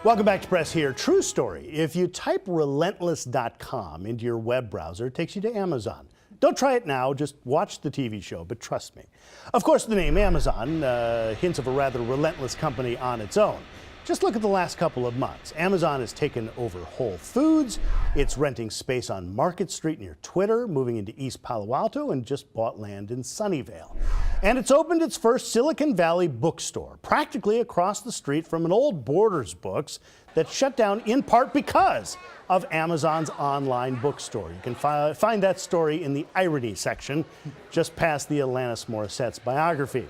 Welcome back to Press Here. True story. If you type relentless.com into your web browser, it takes you to Amazon. Don't try it now, just watch the TV show, but trust me. Of course, the name Amazon hints of a rather relentless company on its own. Just look at the last couple of months. Amazon has taken over Whole Foods. It's renting space on Market Street near Twitter, moving into East Palo Alto, and just bought land in Sunnyvale. And it's opened its first Silicon Valley bookstore, practically across the street from an old Borders Books that shut down in part because of Amazon's online bookstore. You can find that story in the irony section, just past the Alanis Morissette's biography.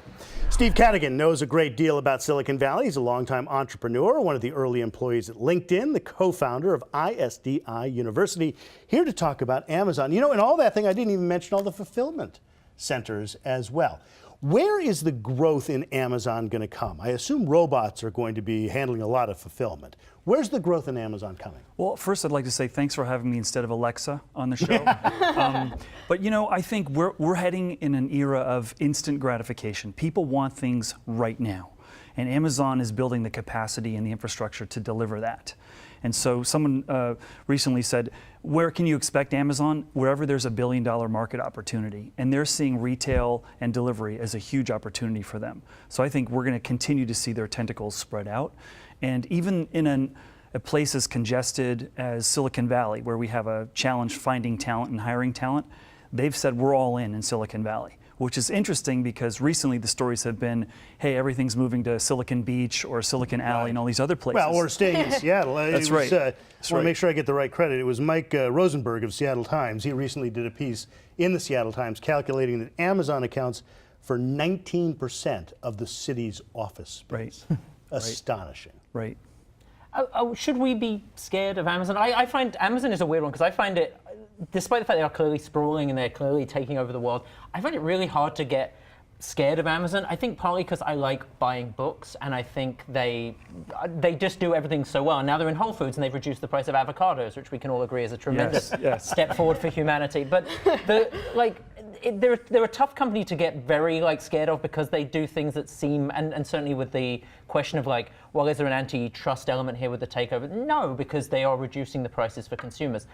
Steve Cadigan knows a great deal about Silicon Valley. He's a longtime entrepreneur, one of the early employees at LinkedIn, the co-founder of ISDI University, here to talk about Amazon. You know, in all that thing, I didn't even mention all the fulfillment centers as well. Where is the growth in Amazon going to come? I assume robots are going to be handling a lot of fulfillment. Where's the growth in Amazon coming? Well, first I'd like to say thanks for having me instead of Alexa on the show. But you know, I think we're heading in an era of instant gratification. People want things right now. And Amazon is building the capacity and the infrastructure to deliver that. And so someone recently said, where can you expect Amazon? Wherever there's $1 billion market opportunity. And they're seeing retail and delivery as a huge opportunity for them. So I think we're going to continue to see their tentacles spread out. And even in a place as congested as Silicon Valley, where we have a challenge finding talent and hiring talent, they've said we're all in Silicon Valley. Which is interesting because recently the stories have been, hey, everything's moving to Silicon Beach or Silicon Alley and all these other places. Well, or staying in Seattle. That's right. I want to make sure I get the right credit. It was Mike Rosenberg of Seattle Times. He recently did a piece in the Seattle Times calculating that Amazon accounts for 19% of the city's office space. Right. Astonishing. Right. Should we be scared of Amazon? I find Amazon is a weird one because I find it, despite the fact they are clearly sprawling and they're clearly taking over the world, I find it really hard to get scared of Amazon. I think partly because I like buying books and I think they just do everything so well. And now they're in Whole Foods and they've reduced the price of avocados, which we can all agree is a tremendous step forward for humanity. But they're a tough company to get very scared of because they do things that seem, and certainly with the question of well, is there an antitrust element here with the takeover? No, because they are reducing the prices for consumers.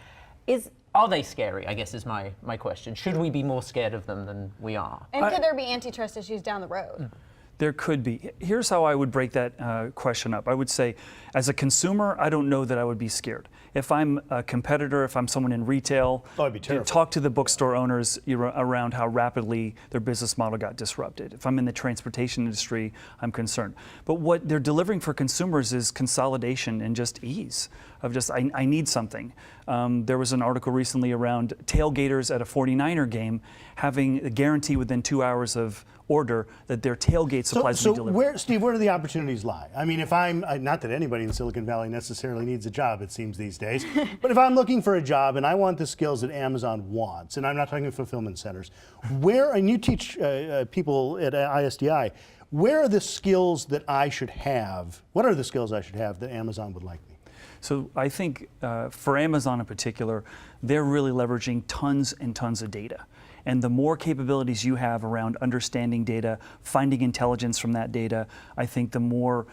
Are they scary, I guess is my question. Should we be more scared of them than we are? And could there be antitrust issues down the road? There could be. Here's how I would break that question up. I would say, as a consumer, I don't know that I would be scared. If I'm a competitor, if I'm someone in retail, I'd be terrified. Talk to the bookstore owners around how rapidly their business model got disrupted. If I'm in the transportation industry, I'm concerned. But what they're delivering for consumers is consolidation and just ease of just, I need something. There was an article recently around tailgaters at a 49er game having a guarantee within 2 hours of order that their tailgate supplies will be delivered. Steve, where do the opportunities lie? I mean, if I'm, not that anybody in Silicon Valley necessarily needs a job, it seems these days, but if I'm looking for a job and I want the skills that Amazon wants, and I'm not talking fulfillment centers, and you teach people at ISDI, where are the skills that I should have? What are the skills I should have that Amazon would like me? So I think for Amazon in particular, they're really leveraging tons and tons of data. And the more capabilities you have around understanding data, finding intelligence from that data, I think the more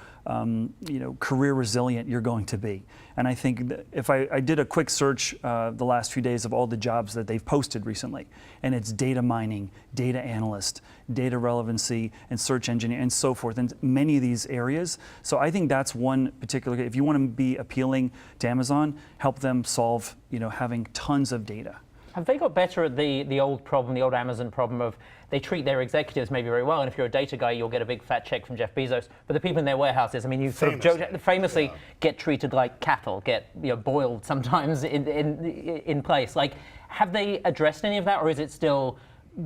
career resilient you're going to be. And I think that if I did a quick search the last few days of all the jobs that they've posted recently, and it's data mining, data analyst, data relevancy, and search engineer, and so forth, in many of these areas. So I think that's one particular, if you want to be appealing to Amazon, help them solve having tons of data. Have they got better at the old problem, the old Amazon problem of they treat their executives maybe very well, and if you're a data guy, you'll get a big fat check from Jeff Bezos. But the people in their warehouses, I mean, you famously get treated like cattle, get boiled sometimes in place. Have they addressed any of that, or is it still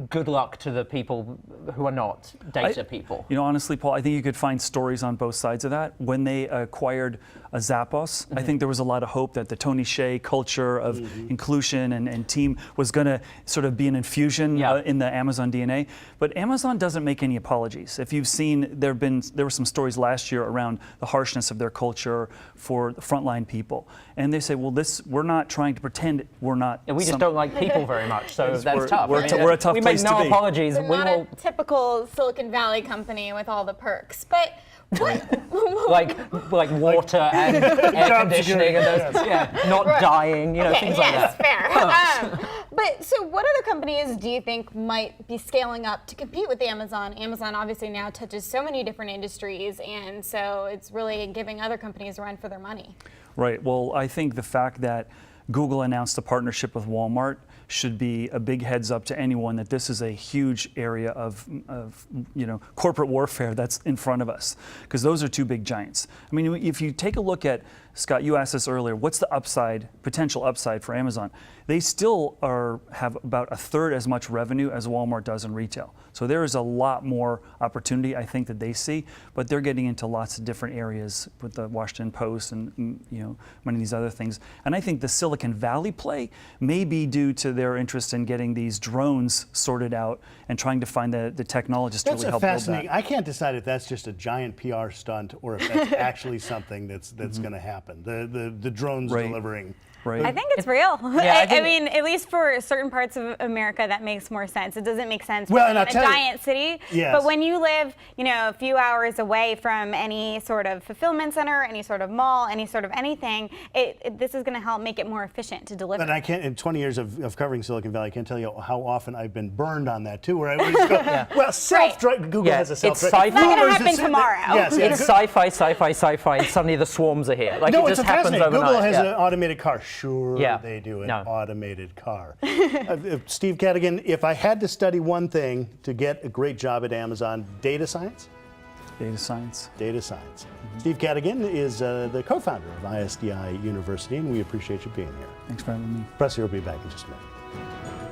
good luck to the people who are not data people? Honestly, Paul, I think you could find stories on both sides of that. When they acquired Zappos, I think there was a lot of hope that the Tony Hsieh culture of inclusion and team was going to sort of be an infusion in the Amazon DNA. But Amazon doesn't make any apologies. If you've seen, there were some stories last year around the harshness of their culture for the frontline people. And they say, well, we're not trying to pretend we're not. We just don't like people very much, so that's tough. We're a tough place to be. We make no apologies. We're not a typical Silicon Valley company with all the perks. But like water and air conditioning and those, not dying, things like that. Fair. But so what other companies do you think might be scaling up to compete with Amazon? Amazon obviously now touches so many different industries, and so it's really giving other companies a run for their money. Right. Well, I think the fact that Google announced a partnership with Walmart should be a big heads up to anyone that this is a huge area of corporate warfare that's in front of us, because those are two big giants. I mean, if you take a look at, Scott, you asked us earlier, what's the potential upside for Amazon? They still have about a third as much revenue as Walmart does in retail. So there is a lot more opportunity, I think, that they see, but they're getting into lots of different areas with the Washington Post and many of these other things. And I think the Silicon Valley play may be due to their interest in getting these drones sorted out and trying to find the technologists to really help build that. I can't decide if that's just a giant PR stunt or if that's actually something that's going to happen. The drones delivering. Right. I think it's real. Yeah, I mean, at least for certain parts of America, that makes more sense. It doesn't make sense Well, in a giant city. Yes. But when you live, a few hours away from any sort of fulfillment center, any sort of mall, any sort of anything, this is going to help make it more efficient to deliver. But I can't, in 20 years of covering Silicon Valley, I can't tell you how often I've been burned on that too, where I always go, well, self-drive, Google has a self-drive. It's not going to happen tomorrow. Yes, It's sci-fi, and suddenly the swarms are here. Like, no, it it's just happens fascinating. overnight. Google has an automated car. Sure, they do an No. automated car. Steve Cadigan, if I had to study one thing to get a great job at Amazon, data science? Data science. Data science. Steve Cadigan is the co-founder of ISDI University, and we appreciate you being here. Thanks for having me. Presser will be back in just a minute.